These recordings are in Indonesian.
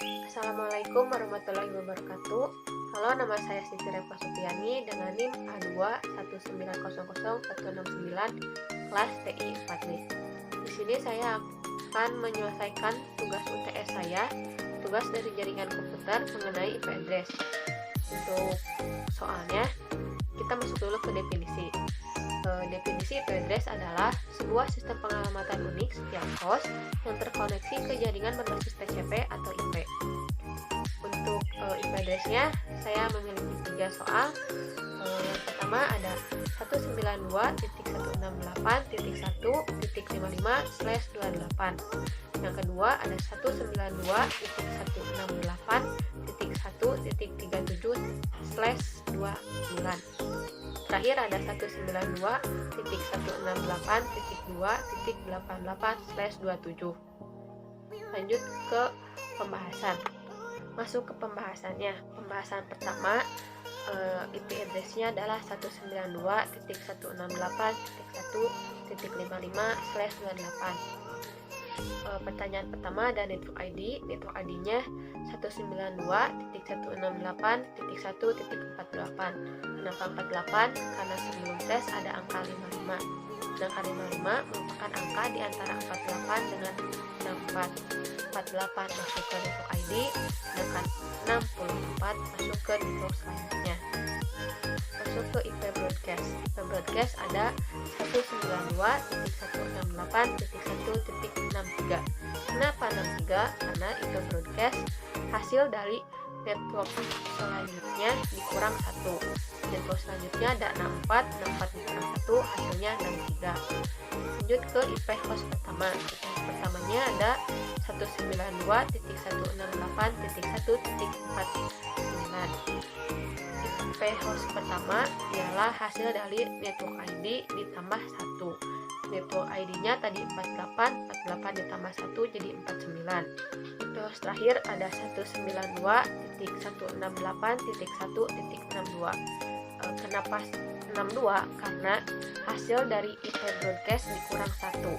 Assalamualaikum warahmatullahi wabarakatuh. Halo, nama saya Siti Repa Supiani dengan NIM A219004169 kelas TI 4D. Di sini saya akan menyelesaikan tugas UTS saya, tugas dari jaringan komputer mengenai IP address. Untuk soalnya, kita masuk dulu ke definisi. Definisi IP address adalah sebuah sistem pengalamatan Unix yang host yang terkoneksi ke jaringan berbasis TCP atau IP. Untuk IP address-nya, saya memiliki 3 soal. Yang pertama ada 192.168.1.55/28. Yang kedua ada 192.168.1.37/29. Terakhir ada 192.168.2.88/27. Lanjut ke pembahasan. Masuk ke pembahasannya. Pembahasan pertama, IP address-nya adalah 192.168.1.55/28. Pertanyaan pertama ada network ID. Network ID-nya 192.168.1.48. Kenapa 48? Karena sebelum tes ada angka 55. Dan angka 55 merupakan angka di antara 48 dengan 64. 48 masuk ke network ID, sedangkan 64 masuk ke network selanjutnya. Masuk ke IP broadcast. IP broadcast ada 192.168.1.63. Kenapa 63? Karena IP broadcast hasil dari network selanjutnya dikurang 1. Network selanjutnya ada 64, 64 dikurang 1, hasilnya 63. Lanjut ke IP host pertama. IP host pertamanya ada 192.168.1.49. IP host pertama ialah hasil dari network ID ditambah 1. Network ID-nya tadi 48, 48 ditambah 1 jadi 49. IP host terakhir ada 192.168.1.62. Kenapa 62? Karena hasil dari IP broadcast dikurang 1.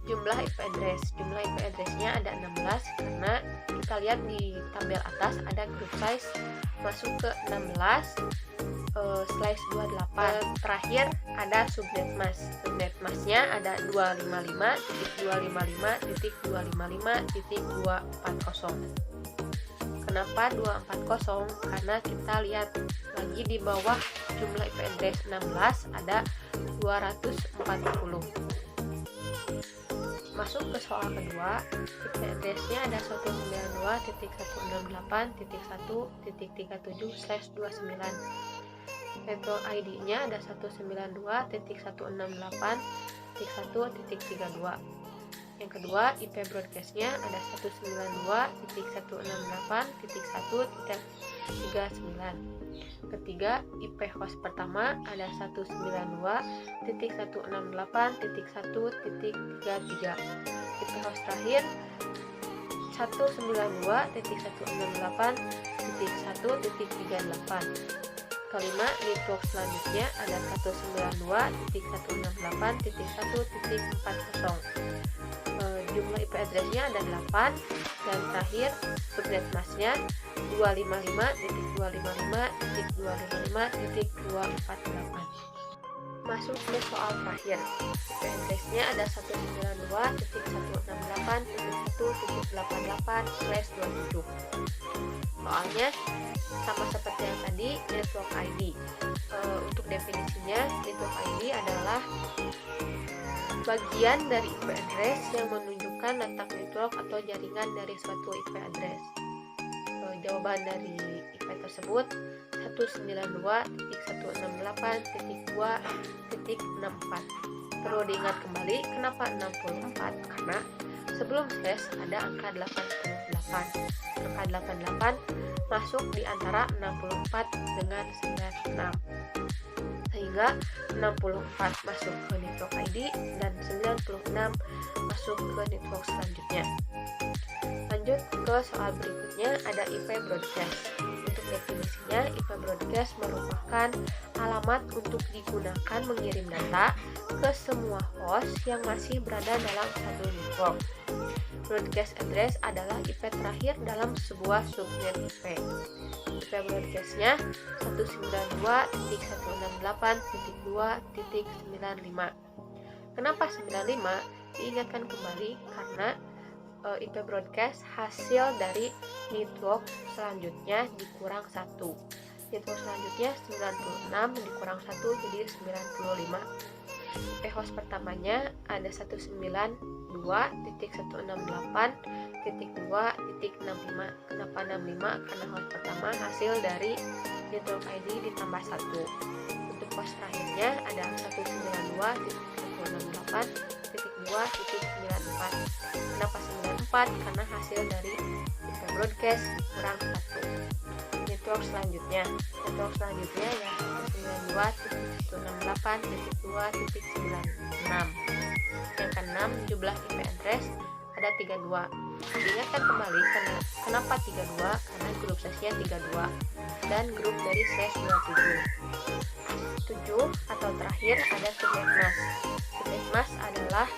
Jumlah IP address. Jumlah IP address-nya ada 16 karena kita lihat di tabel atas ada group size masuk ke 16/28. Terakhir ada subnet mask. Subnet mask-nya ada 255.255.255.240. Kenapa 240? Karena kita lihat lagi di bawah jumlah IP address 16 ada 240. Masuk ke soal kedua. IP address-nya ada 192.168.1.37/29. Network ID-nya ada 192.168.1.32. Yang kedua, IP broadcast-nya ada 192.168.1.39. Ketiga, IP host pertama ada 192.168.1.33. IP host terakhir 192.168.1.38. Kelima, network selanjutnya ada 192.168.1.40. Jumlah IP address-nya ada 8 dan terakhir subnet mask-nya 255.255.255.248. Masuk ke soal terakhir. IP address-nya ada 192.168.1.88/27. Soalnya sama seperti yang tadi, network ID. Untuk definisinya, network ID adalah bagian dari IP address yang menunjukkan letak network atau jaringan dari suatu IP address. Jawaban dari IP tersebut 192.168.2.64. Perlu diingat kembali kenapa 64? Karena sebelum slash ada angka 88. Angka 88 masuk di antara 64 dengan 96. Sehingga 64 masuk ke network ID dan 96 masuk ke network selanjutnya. Lanjut ke soal berikutnya, ada IP broadcast. Untuk definisinya, IP broadcast merupakan alamat untuk digunakan mengirim data ke semua host yang masih berada dalam satu network. broadcast address adalah IP terakhir dalam sebuah subnet IP. IP broadcastnya 192.168.2.95. Kenapa 95? Diingatkan kembali karena IP broadcast hasil dari network selanjutnya dikurang 1. Network selanjutnya 96 dikurang 1 jadi 95. IP host pertamanya ada 192.168.2.65. Kenapa 65? Karena host pertama hasil dari network ID ditambah 1. Untuk host terakhirnya ada 192.168.2.94. Kenapa 94? Karena hasil dari IP broadcast kurang 1. Network selanjutnya ya 192.168.2.96. Yang keenam, jumlah IP address ada 32. Diingatkan kembali kenapa 32? Karena grup sesnya 32 dan grup dari ses 27. 7 atau terakhir ada subnet mask. Subnet mask adalah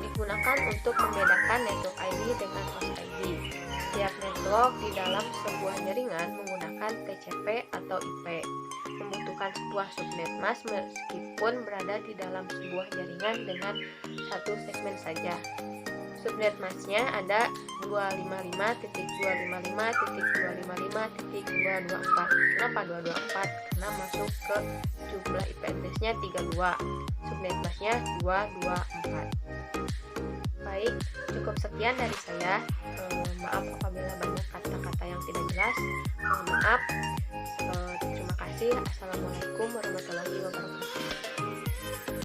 digunakan untuk membedakan network ID dengan host ID. Setiap network di dalam sebuah jaringan menggunakan TCP atau IP, membutuhkan sebuah subnet mask meskipun berada di dalam sebuah jaringan dengan satu segmen saja. Subnet masknya ada 255.255.255.224. Kenapa 224? Karena masuk ke jumlah IP address-nya 32. Subnet masknya 224. Baik, cukup sekian dari saya. Maaf apabila banyak kata-kata yang tidak jelas. Mohon maaf. Terima kasih. Assalamualaikum warahmatullahi wabarakatuh.